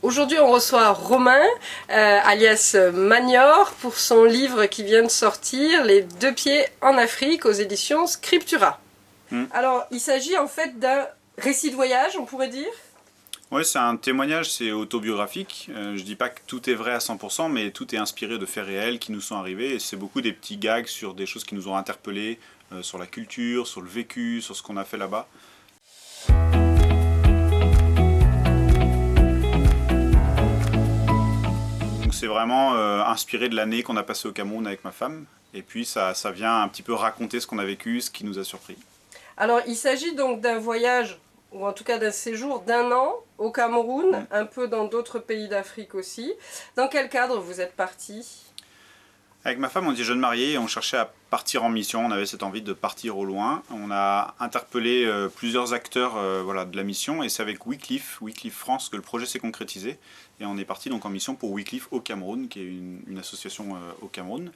Aujourd'hui, on reçoit Romain, alias Manior, pour son livre qui vient de sortir, Les deux pieds en Afrique, aux éditions Scriptura. Alors, il s'agit en fait d'un récit de voyage, on pourrait dire. Oui, c'est un témoignage, c'est autobiographique. Je dis pas que tout est vrai à 100%, mais tout est inspiré de faits réels qui nous sont arrivés. Et c'est beaucoup des petits gags sur des choses qui nous ont interpellés, sur la culture, sur le vécu, sur ce qu'on a fait là-bas. Donc c'est vraiment inspiré de l'année qu'on a passée au Cameroun avec ma femme. Et puis ça vient un petit peu raconter ce qu'on a vécu, ce qui nous a surpris. Alors, il s'agit donc d'un voyage, ou en tout cas d'un séjour d'un an au Cameroun, un peu dans d'autres pays d'Afrique aussi. Dans quel cadre vous êtes parti ? Avec ma femme, on était jeunes mariés et on cherchait à partir en mission. On avait cette envie de partir au loin. On a interpellé plusieurs acteurs de la mission et c'est avec Wycliffe France, que le projet s'est concrétisé. Et on est parti donc en mission pour Wycliffe au Cameroun, qui est une association au Cameroun.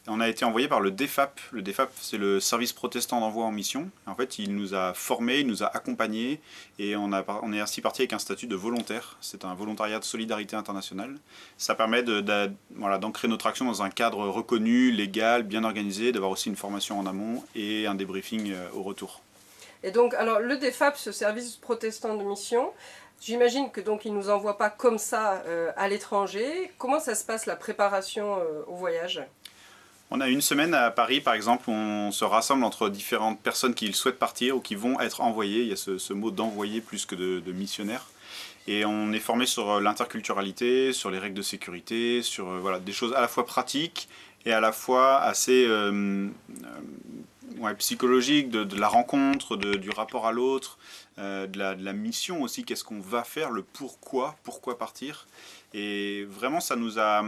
Et on a été envoyé par le DEFAP. Le DEFAP, c'est le service protestant d'envoi en mission. En fait, il nous a formés, il nous a accompagnés et on est ainsi parti avec un statut de volontaire. C'est un volontariat de solidarité internationale. Ça permet d'ancrer notre action dans un cadre reconnu, légal, bien organisé, d'avoir aussi une formation en amont et un débriefing au retour. Et donc, alors le DEFAP, ce service protestant de mission, j'imagine que donc il nous envoie pas comme ça à l'étranger. Comment ça se passe la préparation au voyage ? On a une semaine à Paris, par exemple, où on se rassemble entre différentes personnes qui souhaitent partir ou qui vont être envoyées. Il y a ce mot d'envoyer plus que de missionnaire. Et on est formé sur l'interculturalité, sur les règles de sécurité, sur des choses à la fois pratiques et à la fois assez psychologiques, de la rencontre, du rapport à l'autre, de la mission aussi, qu'est-ce qu'on va faire, le pourquoi partir. Et vraiment, ça nous a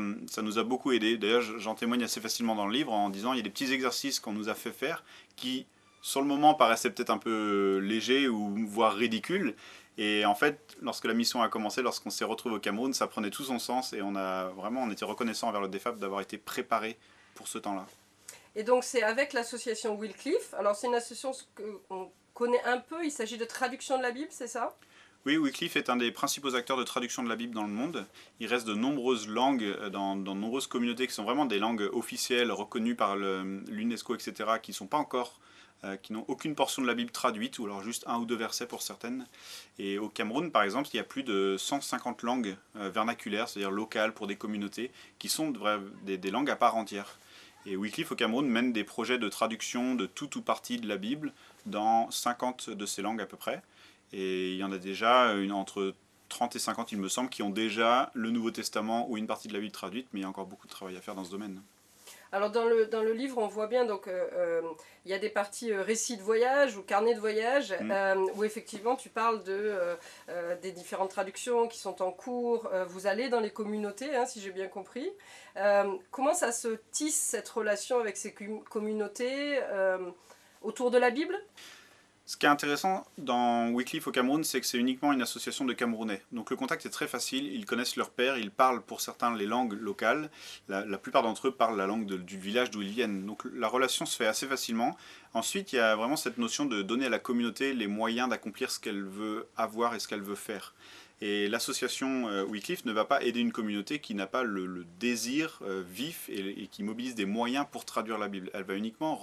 beaucoup aidé. D'ailleurs, j'en témoigne assez facilement dans le livre en disant il y a des petits exercices qu'on nous a fait faire qui, sur le moment, paraissaient peut-être un peu légers ou voire ridicules. Et en fait, lorsque la mission a commencé, lorsqu'on s'est retrouvé au Cameroun, ça prenait tout son sens et on était reconnaissant envers le DEFAP d'avoir été préparé pour ce temps-là. Et donc, c'est avec l'association Wycliffe. Alors, c'est une association qu'on connaît un peu. Il s'agit de traduction de la Bible, c'est ça ? Oui, Wycliffe est un des principaux acteurs de traduction de la Bible dans le monde. Il reste de nombreuses langues dans de nombreuses communautés qui sont vraiment des langues officielles, reconnues par l'UNESCO, etc., qui n'ont aucune portion de la Bible traduite, ou alors juste un ou deux versets pour certaines. Et au Cameroun, par exemple, il y a plus de 150 langues vernaculaires, c'est-à-dire locales pour des communautés, qui sont des langues à part entière. Et Wycliffe au Cameroun mène des projets de traduction de tout ou partie de la Bible dans 50 de ces langues à peu près. Et il y en a déjà entre 30 et 50, il me semble, qui ont déjà le Nouveau Testament ou une partie de la Bible traduite, mais il y a encore beaucoup de travail à faire dans ce domaine. Alors dans le livre, on voit bien, donc il y a des parties récits de voyage ou carnet de voyage, où effectivement tu parles des différentes traductions qui sont en cours. Vous allez dans les communautés, si j'ai bien compris. Comment ça se tisse cette relation avec ces communautés autour de la Bible ? Ce qui est intéressant dans Wycliffe au Cameroun, c'est que c'est uniquement une association de Camerounais. Donc le contact est très facile, ils connaissent leur père, ils parlent pour certains les langues locales. La plupart d'entre eux parlent la langue du village d'où ils viennent. Donc la relation se fait assez facilement. Ensuite, il y a vraiment cette notion de donner à la communauté les moyens d'accomplir ce qu'elle veut avoir et ce qu'elle veut faire. Et l'association Wycliffe ne va pas aider une communauté qui n'a pas le désir vif et qui mobilise des moyens pour traduire la Bible. Elle va uniquement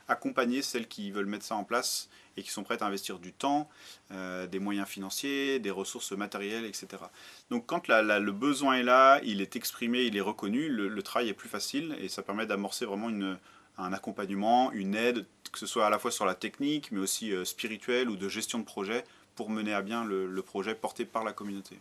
accompagner celles qui veulent mettre ça en place et qui sont prêtes à investir du temps, des moyens financiers, des ressources matérielles, etc. Donc quand le besoin est là, il est exprimé, il est reconnu, le travail est plus facile et ça permet d'amorcer vraiment un accompagnement, une aide, que ce soit à la fois sur la technique, mais aussi spirituelle ou de gestion de projet, pour mener à bien le projet porté par la communauté.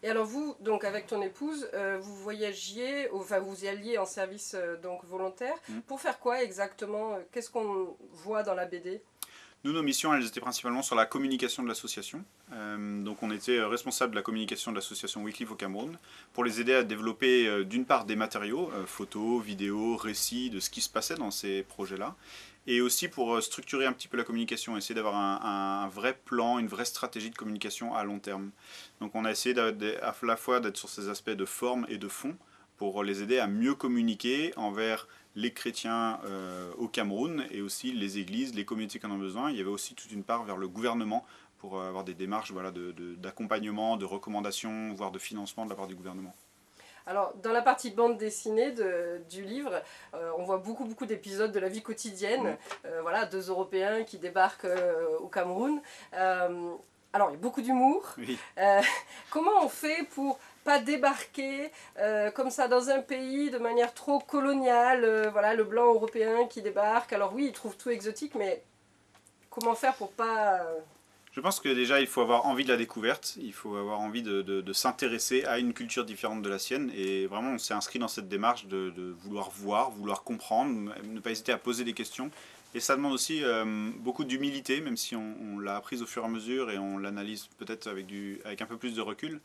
Et alors vous, donc avec ton épouse, vous voyagiez, enfin vous y alliez en service donc volontaire. Pour faire quoi exactement ? Qu'est-ce qu'on voit dans la BD ? Nous, nos missions, elles étaient principalement sur la communication de l'association. Donc on était responsable de la communication de l'association Wycliffe au Cameroun pour les aider à développer d'une part des matériaux, photos, vidéos, récits de ce qui se passait dans ces projets-là, et aussi pour structurer un petit peu la communication, essayer d'avoir un vrai plan, une vraie stratégie de communication à long terme. Donc on a essayé à la fois d'être sur ces aspects de forme et de fond pour les aider à mieux communiquer envers les chrétiens au Cameroun et aussi les églises, les communautés qui en ont besoin. Il y avait aussi toute une part vers le gouvernement pour avoir des démarches voilà, d'accompagnement, de recommandation, voire de financement de la part du gouvernement. Alors, dans la partie bande dessinée du livre, on voit beaucoup d'épisodes de la vie quotidienne. Voilà, deux Européens qui débarquent au Cameroun. Alors, il y a beaucoup d'humour. Oui. Comment on fait pour pas débarquer comme ça dans un pays de manière trop coloniale, voilà, le blanc européen qui débarque. Alors oui, il trouve tout exotique, mais comment faire pour pas... Je pense que déjà, il faut avoir envie de la découverte, il faut avoir envie de s'intéresser à une culture différente de la sienne. Et vraiment, on s'est inscrit dans cette démarche de vouloir voir, vouloir comprendre, ne pas hésiter à poser des questions. Et ça demande aussi beaucoup d'humilité, même si on l'a apprise au fur et à mesure et on l'analyse peut-être avec un peu plus de recul.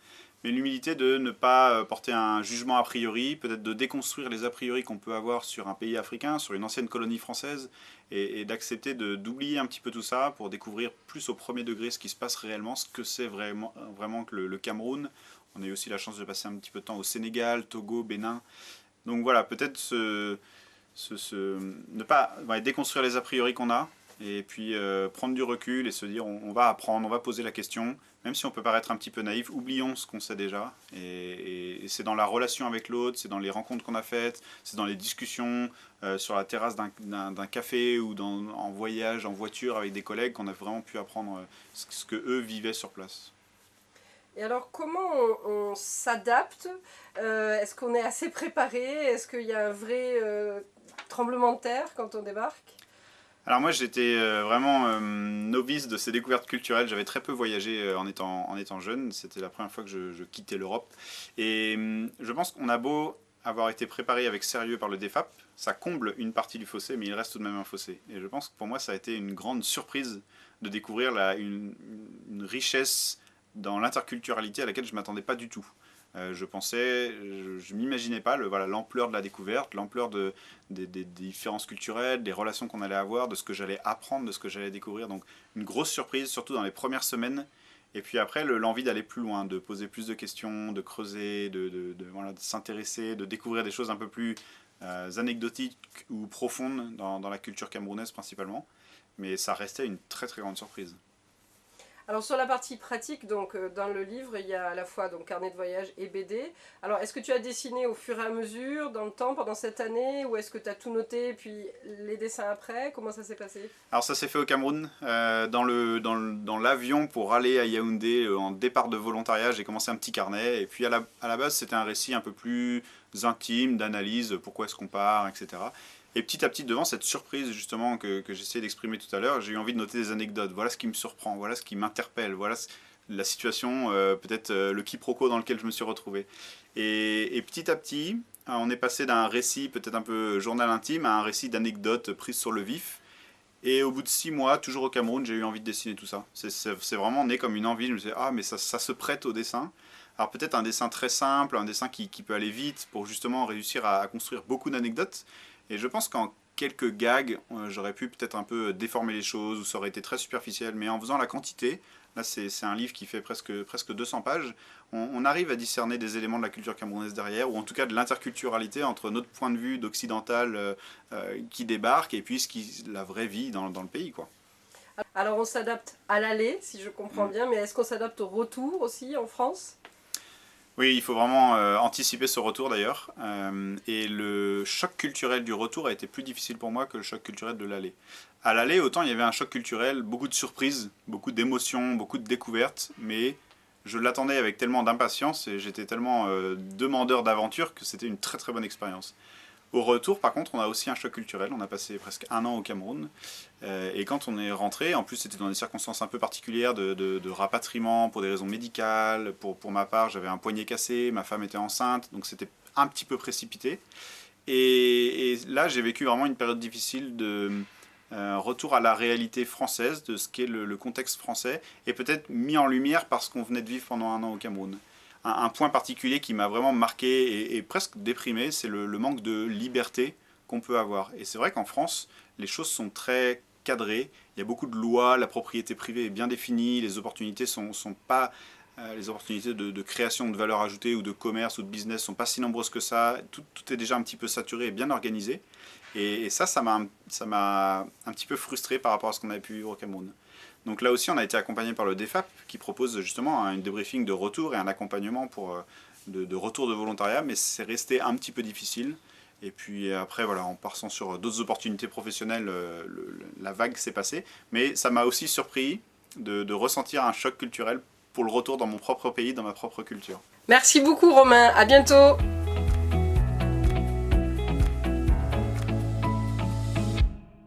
Mais l'humilité de ne pas porter un jugement a priori, peut-être de déconstruire les a priori qu'on peut avoir sur un pays africain, sur une ancienne colonie française, et d'accepter d'oublier un petit peu tout ça pour découvrir plus au premier degré ce qui se passe réellement, ce que c'est vraiment que le Cameroun. On a eu aussi la chance de passer un petit peu de temps au Sénégal, Togo, Bénin. Donc voilà, peut-être ne pas déconstruire les a priori qu'on a, et puis prendre du recul et se dire on va apprendre, on va poser la question, même si on peut paraître un petit peu naïf, oublions ce qu'on sait déjà. Et c'est dans la relation avec l'autre, c'est dans les rencontres qu'on a faites, c'est dans les discussions sur la terrasse d'un café ou en voyage, en voiture avec des collègues qu'on a vraiment pu apprendre ce que eux vivaient sur place. Et alors, comment on s'adapte Est-ce qu'on est assez préparé? Est-ce qu'il y a un vrai tremblement de terre quand on débarque? Alors moi j'étais vraiment novice de ces découvertes culturelles, j'avais très peu voyagé en étant jeune, c'était la première fois que je quittais l'Europe. Et je pense qu'on a beau avoir été préparé avec sérieux par le DEFAP, ça comble une partie du fossé, mais il reste tout de même un fossé. Et je pense que pour moi ça a été une grande surprise de découvrir une richesse dans l'interculturalité à laquelle je ne m'attendais pas du tout. Je m'imaginais pas l'ampleur de la découverte, l'ampleur des différences culturelles, des relations qu'on allait avoir, de ce que j'allais apprendre, de ce que j'allais découvrir. Donc une grosse surprise, surtout dans les premières semaines. Et puis après, l'envie d'aller plus loin, de poser plus de questions, de creuser, de s'intéresser, de découvrir des choses un peu plus anecdotiques ou profondes dans la culture camerounaise principalement. Mais ça restait une très très grande surprise. Alors sur la partie pratique, donc dans le livre, il y a à la fois donc, carnet de voyage et BD. Alors est-ce que tu as dessiné au fur et à mesure, dans le temps, pendant cette année, ou est-ce que tu as tout noté, puis les dessins après? Comment ça s'est passé? Alors ça s'est fait au Cameroun, dans l'avion pour aller à Yaoundé, en départ de volontariat, j'ai commencé un petit carnet, et puis à la base c'était un récit un peu plus intime, d'analyse, pourquoi est-ce qu'on part, etc. Et petit à petit, devant cette surprise justement que j'essayais d'exprimer tout à l'heure, j'ai eu envie de noter des anecdotes. Voilà ce qui me surprend, voilà ce qui m'interpelle, voilà la situation, peut-être le quiproquo dans lequel je me suis retrouvé. Et petit à petit, on est passé d'un récit peut-être un peu journal intime à un récit d'anecdotes prises sur le vif. Et au bout de 6 mois, toujours au Cameroun, j'ai eu envie de dessiner tout ça. C'est vraiment né comme une envie. Je me suis dit, ah mais ça se prête au dessin. Alors peut-être un dessin très simple, un dessin qui peut aller vite pour justement réussir à construire beaucoup d'anecdotes. Et je pense qu'en quelques gags, j'aurais pu peut-être un peu déformer les choses, ou ça aurait été très superficiel, mais en faisant la quantité, là c'est un livre qui fait presque 200 pages, on arrive à discerner des éléments de la culture camerounaise derrière, ou en tout cas de l'interculturalité entre notre point de vue d'occidental qui débarque, et puis la vraie vie dans le pays, quoi. Alors on s'adapte à l'aller, si je comprends bien, mais est-ce qu'on s'adapte au retour aussi en France? Oui, il faut vraiment anticiper ce retour d'ailleurs. Et le choc culturel du retour a été plus difficile pour moi que le choc culturel de l'aller. À l'aller, autant il y avait un choc culturel, beaucoup de surprises, beaucoup d'émotions, beaucoup de découvertes, mais je l'attendais avec tellement d'impatience et j'étais tellement demandeur d'aventure que c'était une très très bonne expérience. Au retour, par contre, on a aussi un choc culturel. On a passé presque 1 an au Cameroun. Et quand on est rentré, en plus c'était dans des circonstances un peu particulières de rapatriement pour des raisons médicales. Pour ma part, j'avais un poignet cassé, ma femme était enceinte, donc c'était un petit peu précipité. Et là, j'ai vécu vraiment une période difficile de retour à la réalité française, de ce qu'est le contexte français, et peut-être mis en lumière parce qu'on venait de vivre pendant 1 an au Cameroun. Un point particulier qui m'a vraiment marqué et presque déprimé, c'est le manque de liberté qu'on peut avoir. Et c'est vrai qu'en France, les choses sont très cadrées. Il y a beaucoup de lois, la propriété privée est bien définie, les opportunités sont pas les opportunités de création de valeur ajoutée ou de commerce ou de business sont pas si nombreuses que ça. Tout est déjà un petit peu saturé et bien organisé. Et ça m'a un petit peu frustré par rapport à ce qu'on avait pu vivre au Cameroun. Donc là aussi, on a été accompagné par le DEFAP qui propose justement un débriefing de retour et un accompagnement de retour de volontariat, mais c'est resté un petit peu difficile. Et puis après, voilà, en passant sur d'autres opportunités professionnelles, la vague s'est passée. Mais ça m'a aussi surpris de ressentir un choc culturel pour le retour dans mon propre pays, dans ma propre culture. Merci beaucoup Romain, à bientôt.